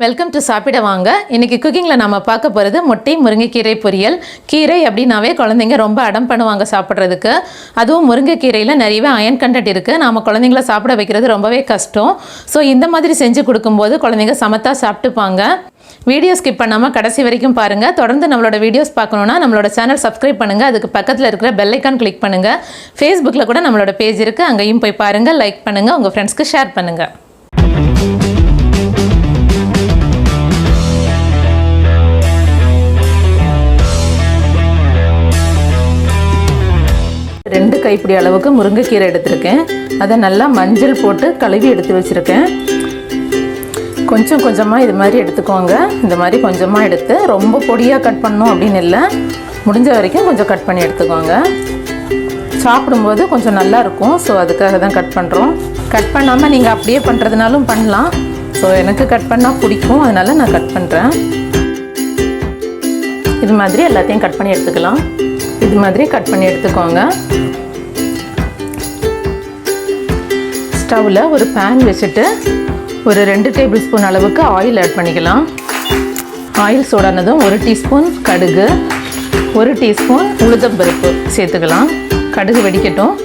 Welcome to சாப்பிட வாங்க. இன்றைக்கி குக்கிங்கில் நம்ம பார்க்க போகிறது முட்டை முருங்கைக்கீரை பொரியல். கீரை அப்படின்னாவே குழந்தைங்க ரொம்ப அடம் பண்ணுவாங்க சாப்பிட்றதுக்கு. அதுவும் முருங்கைக்கீரையில் நிறையவே அயன் கண்டென்ட் இருக்குது. நாம் குழந்தைங்கள சாப்பிட வைக்கிறது ரொம்பவே கஷ்டம். ஸோ இந்த மாதிரி செஞ்சு கொடுக்கும்போது குழந்தைங்க சமத்தாக சாப்பிட்டுப்பாங்க. வீடியோ ஸ்கிப் பண்ணாமல் கடைசி வரைக்கும் பாருங்கள். தொடர்ந்து நம்மளோட வீடியோஸ் பார்க்கணுன்னா நம்மளோட சேனல் சப்ஸ்கிரைப் பண்ணுங்கள். அதுக்கு பக்கத்தில் இருக்கிற பெல் ஐக்கான் கிளிக் பண்ணுங்கள். ஃபேஸ்புக்கில் கூட நம்மளோட பேஜ் இருக்குது, அங்கேயும் போய் பாருங்கள், லைக் பண்ணுங்கள், உங்கள் ஃப்ரெண்ட்ஸ்க்கு ஷேர் பண்ணுங்கள். ரெண்டு கைப்பிடி அளவுக்கு முருங்கைக்கீரை எடுத்திருக்கேன். அதை நல்லா மஞ்சள் போட்டு கழுவி எடுத்து வச்சுருக்கேன். கொஞ்சம் கொஞ்சமாக இது மாதிரி எடுத்துக்கோங்க. இந்த மாதிரி கொஞ்சமாக எடுத்து ரொம்ப பொடியாக கட் பண்ணணும் அப்படின்னு இல்லை, முடிஞ்ச வரைக்கும் கொஞ்சம் கட் பண்ணி எடுத்துக்கோங்க. சாப்பிடும்போது கொஞ்சம் நல்லா இருக்கும். ஸோ அதுக்காக தான் கட் பண்ணுறோம். கட் பண்ணாமல் நீங்கள் அப்படியே பண்ணுறதுனாலும் பண்ணலாம். ஸோ எனக்கு கட் பண்ணால் பிடிக்கும், அதனால் நான் கட் பண்ணுறேன். இது மாதிரி எல்லாத்தையும் கட் பண்ணி எடுத்துக்கலாம். இது மாதிரி கட் பண்ணி எடுத்துக்கோங்க. ஸ்டவ்வில் ஒரு பேன் வச்சுட்டு ஒரு 2 டேபிள் ஸ்பூன் அளவுக்கு ஆயில் ஆட் பண்ணிக்கலாம். ஆயில் சூடானதும் 1 டீஸ்பூன் கடுகு, 1 டீஸ்பூன் உளுத்தம்பருப்பு சேர்த்துக்கலாம். கடுகு வெடிக்கட்டும்.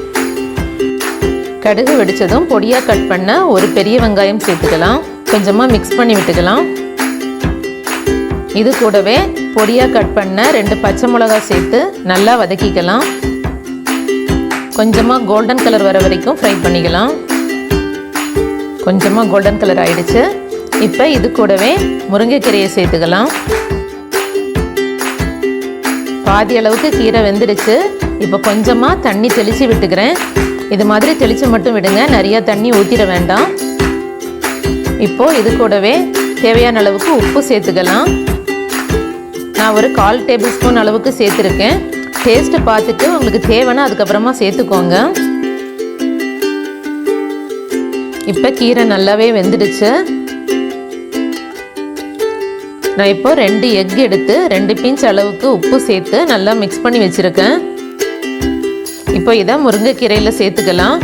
கடுகு வெடித்ததும் பொடியாக கட் பண்ண ஒரு பெரிய வெங்காயம் சேர்த்துக்கலாம். கொஞ்சமாக மிக்ஸ் பண்ணி விட்டுக்கலாம். இது கூடவே பொடியாக கட் பண்ண 2 பச்சை மிளகாய் சேர்த்து நல்லா வதக்கிக்கலாம். கொஞ்சமாக கோல்டன் கலர் வர வரைக்கும் ஃப்ரை பண்ணிக்கலாம். கொஞ்சமாக கோல்டன் கலர் ஆயிடுச்சு. இப்போ இது கூடவே முருங்கைக்கீரையை சேர்த்துக்கலாம். பாதி அளவுக்கு கீரை வெந்துடுச்சு. இப்போ கொஞ்சமாக தண்ணி தெளித்து விட்டுக்கிறேன். இது மாதிரி தெளித்து மட்டும் விடுங்க, நிறையா தண்ணி ஊற்றிட வேண்டாம். இப்போது இது கூடவே தேவையான அளவுக்கு உப்பு சேர்த்துக்கலாம். நான் ஒரு 1/4 டேபிள் ஸ்பூன் அளவுக்கு சேர்த்துருக்கேன். டேஸ்ட்டு பார்த்துட்டு உங்களுக்கு தேவைன்னா அதுக்கப்புறமா சேர்த்துக்கோங்க. இப்போ கீரை நல்லாவே வெந்துடுச்சு. நான் இப்போ 2 எக் எடுத்து 2 பிஞ்ச் அளவுக்கு உப்பு சேர்த்து நல்லா மிக்ஸ் பண்ணி வச்சுருக்கேன். இப்போ இதை முருங்கைக்கீரையில் சேர்த்துக்கலாம்.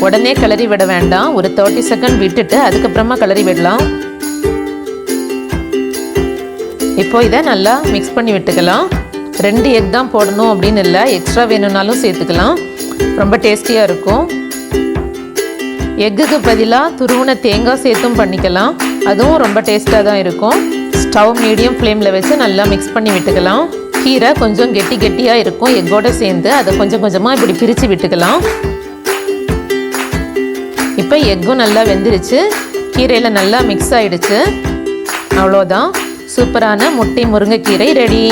உடனே கிளறி விட வேண்டாம். ஒரு 30 செகண்ட் விட்டுட்டு அதுக்கப்புறமா கிளறி விடலாம். இப்போ இதை நல்லா மிக்ஸ் பண்ணி விட்டுக்கலாம். 2 எக் தான் போடணும் அப்படின்னு இல்லை, எக்ஸ்ட்ரா வேணும்னாலும் சேர்த்துக்கலாம். ரொம்ப டேஸ்டியாக இருக்கும். எக்குக்கு பதிலாக துருவின தேங்காய் சேர்த்தும் பண்ணிக்கலாம். அதுவும் ரொம்ப டேஸ்ட்டாக தான் இருக்கும். ஸ்டவ் மீடியம் ஃப்ளேமில் வச்சு நல்லா மிக்ஸ் பண்ணி விட்டுக்கலாம். கீரை கொஞ்சம் கெட்டியாக இருக்கும் எக்கோடு சேர்ந்து. அதை கொஞ்சம் கொஞ்சமாக இப்படி பிரித்து விட்டுக்கலாம். இப்போ எக்கும் நல்லா வெந்துருச்சு. கீரையில் நல்லா மிக்ஸ் ஆகிடுச்சு. அவ்வளோதான், சூப்பரான முட்டை முருங்கைக்கீரை ரெடி.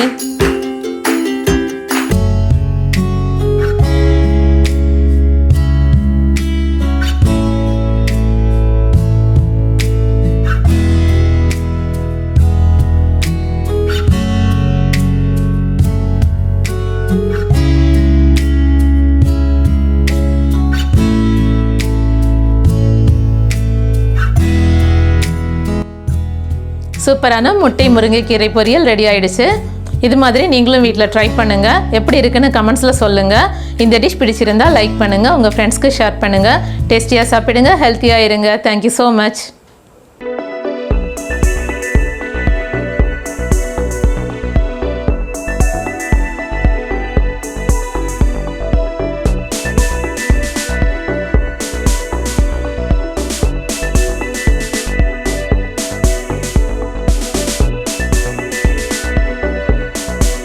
சூப்பரான முட்டை முருங்கைக்கீரை பொரியல் ரெடி ஆயிடுச்சு. இது மாதிரி நீங்களும் வீட்டில் ட்ரை பண்ணுங்கள். எப்படி இருக்குன்னு கமெண்ட்ஸில் சொல்லுங்கள். இந்த டிஷ் பிடிச்சிருந்தால் லைக் பண்ணுங்கள், உங்கள் ஃப்ரெண்ட்ஸ்க்கு ஷேர் பண்ணுங்கள். டேஸ்டியாக சாப்பிடுங்க, ஹெல்த்தியாக இருங்க. Thank you so much.